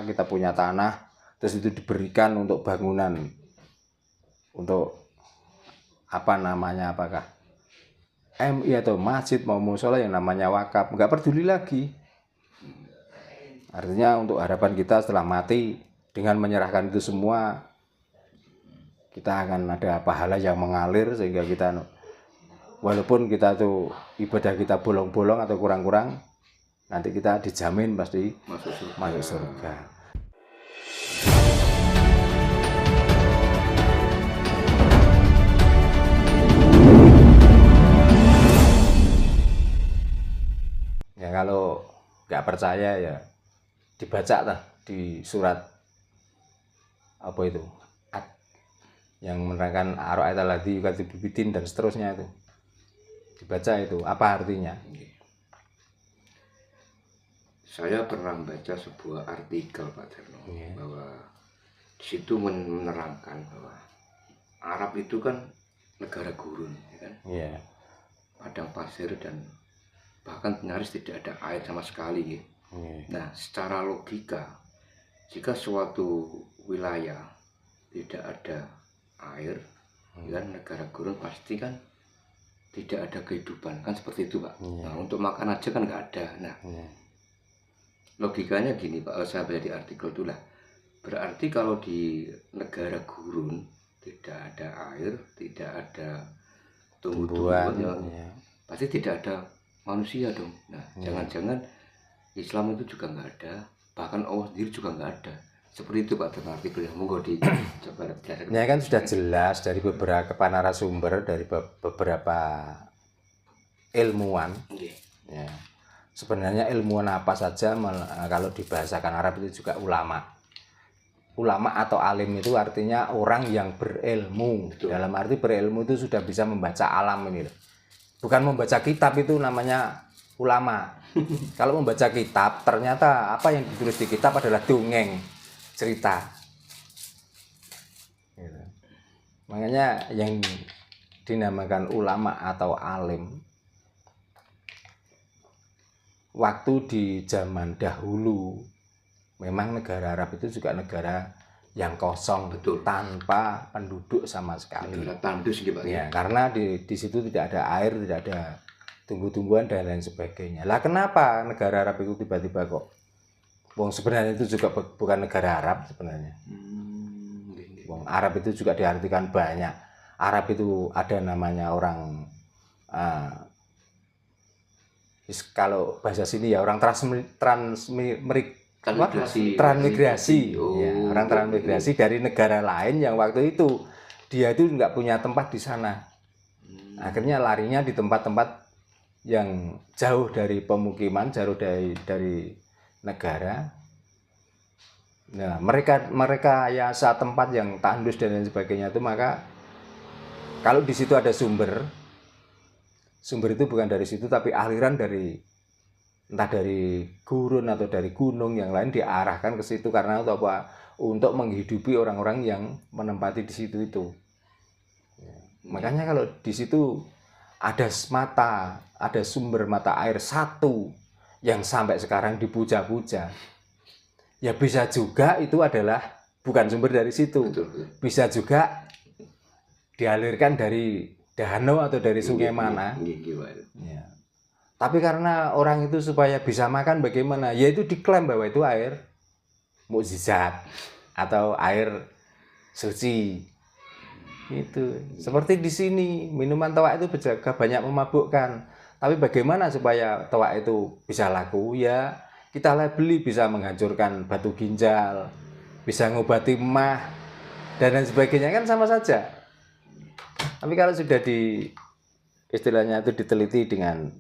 kita punya tanah, terus itu diberikan untuk bangunan, untuk apa namanya, apakah MI atau masjid mau musola yang namanya wakaf, nggak peduli lagi. Artinya untuk harapan kita setelah mati, dengan menyerahkan itu semua, kita akan ada pahala yang mengalir, sehingga kita walaupun kita tuh ibadah kita bolong-bolong atau kurang-kurang, nanti kita dijamin pasti masuk surga. Ya kalau nggak percaya ya dibaca lah di surat apa itu yang menerangkan ara'aital ladzi yukadzibu biddin dan seterusnya, itu dibaca, itu apa artinya. Saya pernah membaca sebuah artikel Pak Terno, bahwa di situ menerangkan bahwa Arab itu kan negara gurun, ya kan? Padang pasir dan bahkan nyaris tidak ada air sama sekali. Nah, secara logika, jika suatu wilayah tidak ada air, kan negara gurun pasti kan tidak ada kehidupan, kan seperti itu Pak. Nah, untuk makan aja kan nggak ada. Nah, logikanya gini Pak, saya baca di artikel itulah, berarti kalau di negara gurun tidak ada air, tidak ada tumbuh-tumbuhan, pasti tidak ada manusia dong. Nah, jangan-jangan Islam itu juga nggak ada, bahkan Allah sendiri juga nggak ada. Seperti itu Pak, dengan artikel yang monggo dicoba dijelaskan. Ya kan sudah jelas dari beberapa narasumber, dari beberapa ilmuwan. Ya. Sebenarnya ilmuwan apa saja kalau dibahasakan Arab itu juga ulama. Ulama atau alim itu artinya orang yang berilmu. Betul. Dalam arti berilmu itu sudah bisa membaca alam ini. Bukan membaca kitab itu namanya ulama. Kalau membaca kitab, ternyata apa yang ditulis di kitab adalah dongeng, cerita. Gitu. Makanya yang dinamakan ulama atau alim, waktu di zaman dahulu, memang negara Arab itu juga negara yang kosong, betul, tanpa penduduk sama sekali. Tandus gitu, ya, karena di situ tidak ada air, tidak ada tumbuh-tumbuhan dan lain sebagainya. Lah kenapa negara Arab itu tiba-tiba kok? Wong sebenarnya itu juga bukan negara Arab sebenarnya. Wong Arab itu juga diartikan banyak. Arab itu ada namanya orang kalau bahasa sini ya orang transmigrasi, ya, orang transmigrasi dari negara lain yang waktu itu dia itu nggak punya tempat di sana. Akhirnya larinya di tempat-tempat yang jauh dari pemukiman, jauh dari negara. Nah, mereka ya saat tempat yang tandus dan lain sebagainya itu, maka kalau di situ ada sumber itu bukan dari situ, tapi aliran dari entah dari gurun atau dari gunung yang lain diarahkan ke situ, karena untuk apa? Untuk menghidupi orang-orang yang menempati di situ itu. Ya. Makanya kalau di situ ada sumber mata air satu yang sampai sekarang dipuja-puja, ya bisa juga itu adalah bukan sumber dari situ. Betul. Bisa juga dialirkan dari danau atau dari sungai mana. Ya. Tapi karena orang itu supaya bisa makan bagaimana? Yaitu diklaim bahwa itu air mukjizat atau air suci. Itu seperti di sini, minuman toak itu banyak memabukkan. Tapi bagaimana supaya toak itu bisa laku? Ya kita beli, bisa menghancurkan batu ginjal, bisa ngobati mah dan lain sebagainya, kan sama saja. Tapi kalau sudah istilahnya itu diteliti dengan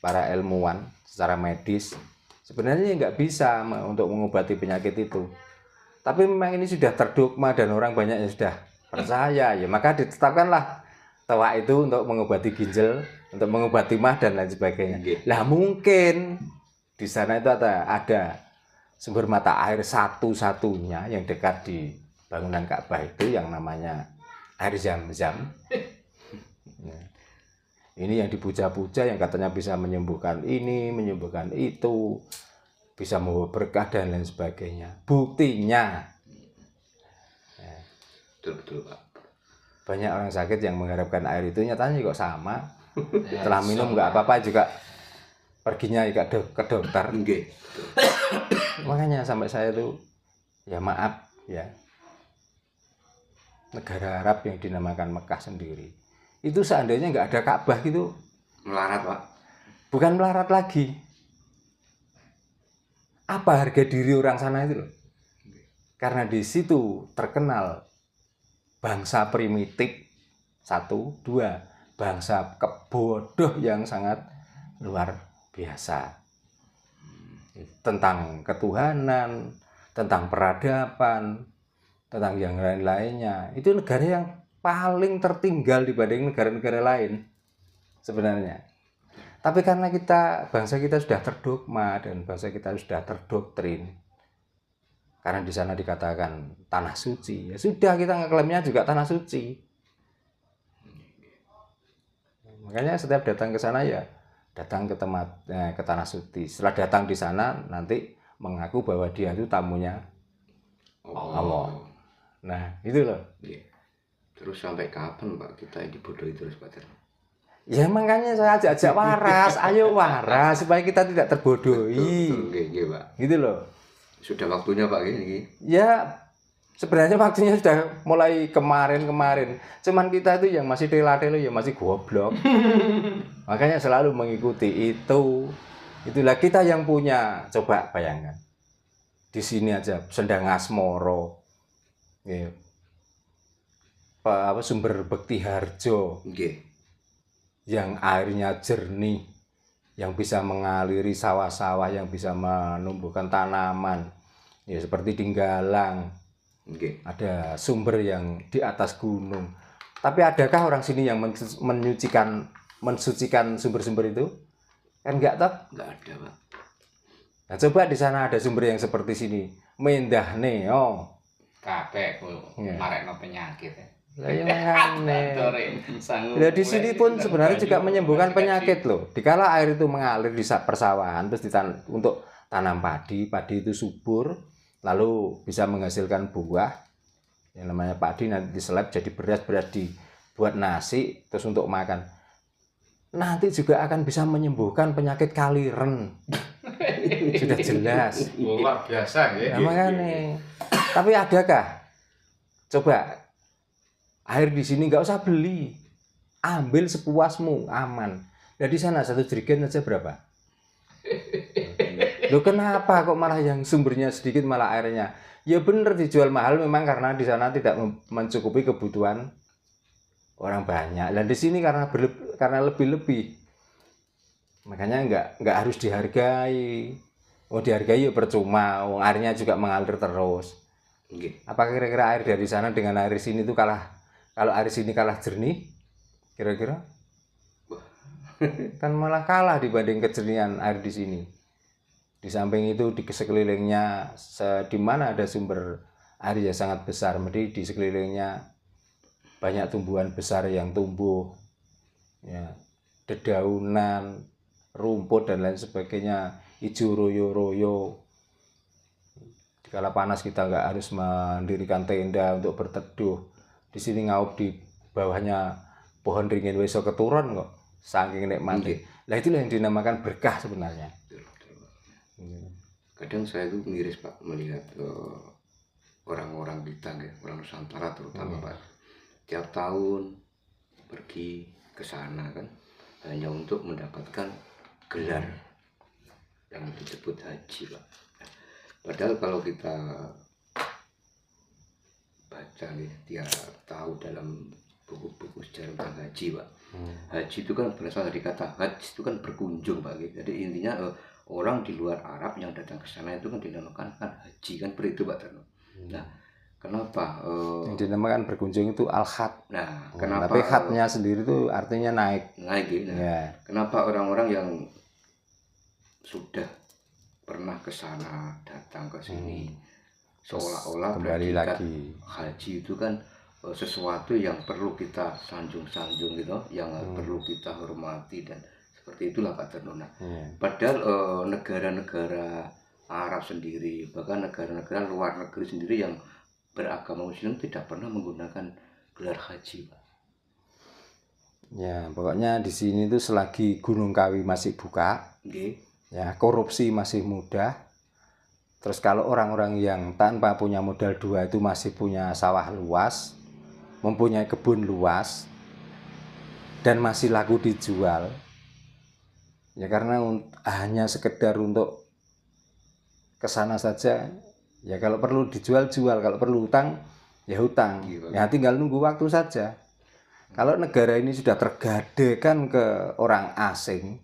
para ilmuwan secara medis, sebenarnya nggak bisa untuk mengobati penyakit itu. Tapi memang ini sudah terdogma dan orang banyak yang sudah percaya, ya maka ditetapkanlah toak itu untuk mengobati ginjal, untuk mengobati mah dan lain sebagainya. Lah mungkin di sana itu ada sumber mata air satu-satunya yang dekat di bangunan Ka'bah itu yang namanya air Zam-Zam. Ini yang dipuja-puja, yang katanya bisa menyembuhkan ini, menyembuhkan itu. bisa membawa berkah dan lain sebagainya. Buktinya, betul Pak. Banyak orang sakit yang mengharapkan air itu nyatanya kok sama. Setelah minum nggak apa-apa juga perginya ke dokter. Makanya sampai saya tuh ya maaf ya, negara Arab yang dinamakan Mekah sendiri itu seandainya nggak ada Ka'bah gitu melarat Pak. Bukan melarat lagi. Apa harga diri orang sana itu loh? Karena di situ terkenal bangsa primitif, 1, 2, bangsa kebodoh yang sangat luar biasa. Tentang ketuhanan, tentang peradaban, tentang yang lain-lainnya. Itu negara yang paling tertinggal dibanding negara-negara lain sebenarnya. Tapi karena bangsa kita sudah terdogma dan bangsa kita sudah terdoktrin, karena di sana dikatakan tanah suci, ya sudah kita ngeklaimnya juga tanah suci. Makanya setiap datang ke sana ya datang ke ke tanah suci. Setelah datang di sana nanti mengaku bahwa dia itu tamunya Allah. Nah itu loh. Terus sampai kapan Pak kita dibodohi terus Pak Terno? Ya makanya saya ajak waras, ayo waras supaya kita tidak terbodohi. Betul, Pak. Gitu loh. Sudah waktunya Pak ini. Ya sebenarnya waktunya sudah mulai kemarin. Cuman kita itu yang masih tela-telo ya masih goblok. Makanya selalu mengikuti itu. Itulah kita yang punya. Coba bayangkan. Di sini aja Sendang Asmoro. Ya. Sumber Bekti Harjo. Yang airnya jernih, yang bisa mengaliri sawah-sawah, yang bisa menumbuhkan tanaman, ya seperti Dinggalang. Ada sumber yang di atas gunung. Tapi adakah orang sini yang mensucikan sumber-sumber itu? Kan enggak toh? Enggak ada Pak. Nah, coba di sana ada sumber yang seperti sini, mendah neo. Kabeh ku marekno penyakit. Lah yang aneh. Lah di sini pun sebenarnya juga menyembuhkan penyakit loh. Dikala air itu mengalir di persawahan terus untuk tanam padi itu subur, lalu bisa menghasilkan buah yang namanya padi, nanti diseleb jadi beras dibuat nasi terus untuk makan. Nanti juga akan bisa menyembuhkan penyakit kaliren. Sudah jelas. Luar biasa ya. Nah, makanya. Tapi adakah? Coba air di sini nggak usah beli, ambil sepuasmu, aman. Nah di sana 1 jerigen aja berapa? Loh kenapa kok malah yang sumbernya sedikit malah airnya? Ya bener dijual mahal memang karena di sana tidak mencukupi kebutuhan orang banyak. Dan di sini karena lebih-lebih, makanya nggak harus dihargai. Mau dihargai ya percuma, airnya juga mengalir terus. Apa kira-kira air dari sana dengan air sini itu kalah? Kalau air sini kalah jernih, kira-kira kan malah kalah dibanding kejernihan air di sini. Di samping itu di sekelilingnya di mana ada sumber air yang sangat besar, di sekelilingnya banyak tumbuhan besar yang tumbuh, ya, dedaunan, rumput dan lain sebagainya, hijau royo-royo. Kala panas kita nggak harus mendirikan tenda untuk berteduh. Di sini ngaup di bawahnya pohon ringin wis keturun kok, saking nikmati. Lah itulah yang dinamakan berkah sebenarnya. Kadang saya tuh miris Pak melihat orang-orang kita, orang Nusantara terutama Pak, tiap tahun pergi ke sana kan hanya untuk mendapatkan gelar yang disebut haji Pak. Padahal kalau kita baca dia tahu dalam buku-buku sejarah tentang haji Pak. Haji itu kan berasal dari kata haj itu kan berkunjung Pak. Jadi intinya orang di luar Arab yang datang ke sana itu kan dinamakan haji kan seperti itu Pak Terno. Nah kenapa yang dinamakan berkunjung itu al-khat. Nah kenapa tapi khatnya sendiri itu artinya naik gitu. Nah, ya. Kenapa orang-orang yang sudah pernah ke sana datang ke sini seolah-olah kembali lagi haji itu kan sesuatu yang perlu kita sanjung-sanjung gitu, yang perlu kita hormati dan seperti itulah Pak Terno. Padahal negara-negara Arab sendiri, bahkan negara-negara luar negeri sendiri yang beragama Muslim tidak pernah menggunakan gelar haji, Pak. Ya, pokoknya di sini tuh selagi Gunung Kawi masih buka, ya korupsi masih mudah. Terus kalau orang-orang yang tanpa punya modal dua itu masih punya sawah luas, mempunyai kebun luas, dan masih laku dijual, ya karena hanya sekedar untuk kesana saja, ya kalau perlu dijual jual, kalau perlu hutang ya hutang, ya tinggal nunggu waktu saja. Kalau negara ini sudah tergadekan ke orang asing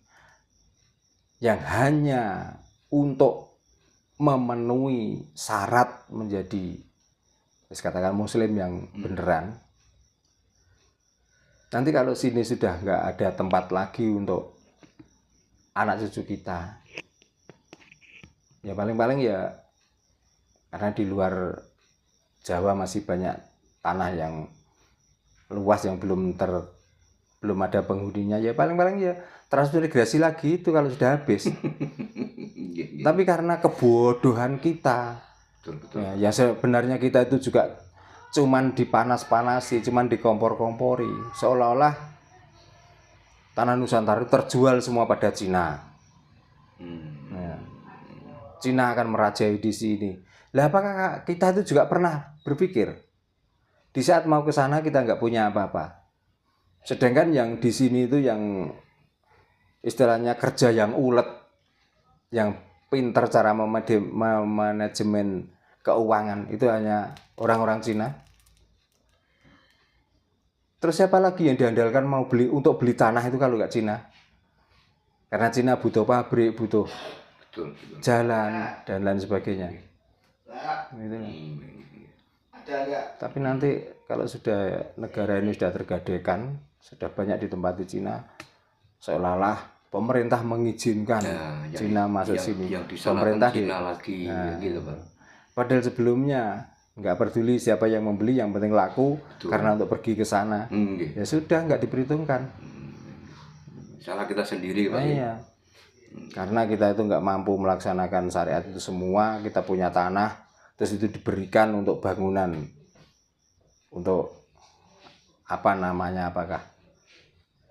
yang hanya untuk memenuhi syarat menjadi, katakan Muslim yang beneran, nanti kalau sini sudah nggak ada tempat lagi untuk anak cucu kita, ya paling-paling ya karena di luar Jawa masih banyak tanah yang luas yang belum ada penghuninya, ya paling-paling ya transmigrasi lagi itu kalau sudah habis. Tapi karena kebodohan kita, ya sebenarnya kita itu juga cuman dipanas-panasi, cuman dikompor-kompori, seolah-olah tanah Nusantara terjual semua pada Cina. Nah, Cina akan merajai di sini. Lah apakah kita itu juga pernah berpikir di saat mau ke sana kita nggak punya apa-apa, sedangkan yang di sini itu yang istilahnya kerja yang ulet, yang pintar cara manajemen keuangan itu hanya orang-orang Cina. Terus siapa lagi yang diandalkan mau beli untuk beli tanah itu kalau nggak Cina? Karena Cina butuh pabrik, butuh jalan dan lain sebagainya. Gitu. Tapi nanti kalau sudah negara ini sudah tergadekan, sudah banyak ditempati Cina, seolah-olah pemerintah mengizinkan Cina masuk sini. Yang pemerintah Cina lagi, gitu, Pak. Padahal sebelumnya nggak peduli siapa yang membeli, yang penting laku. Betul. Karena untuk pergi ke sana, ya sudah nggak diperhitungkan. Salah kita sendiri, Pak. Iya. Karena kita itu nggak mampu melaksanakan syariat itu semua, kita punya tanah, terus itu diberikan untuk bangunan, untuk apa namanya, apakah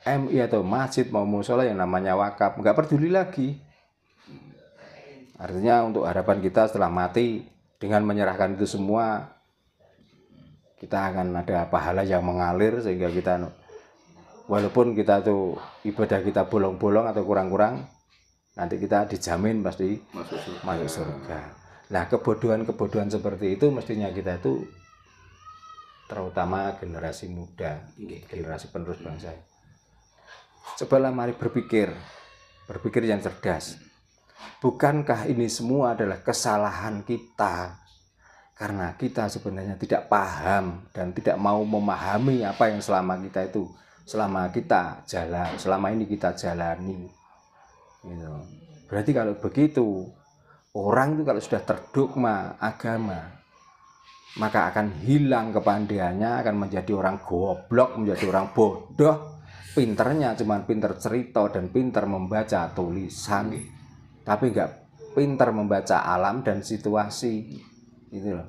MI atau masjid mau musola yang namanya wakaf, nggak peduli lagi. Artinya untuk harapan kita setelah mati dengan menyerahkan itu semua, kita akan ada pahala yang mengalir sehingga kita, walaupun kita tuh ibadah kita bolong-bolong atau kurang-kurang, nanti kita dijamin pasti masuk surga. Nah, kebodohan-kebodohan seperti itu mestinya kita itu, terutama generasi muda, generasi penerus bangsa, cobalah mari berpikir yang cerdas. Bukankah ini semua adalah kesalahan kita? Karena kita sebenarnya tidak paham dan tidak mau memahami apa yang selama ini kita jalani. Gitu. Berarti kalau begitu, orang itu kalau sudah terdogma agama, maka akan hilang kepandaiannya, akan menjadi orang goblok, menjadi orang bodoh. Pinternya cuma pinter cerita dan pinter membaca tulisan, tapi nggak pinter membaca alam dan situasi, gitu loh.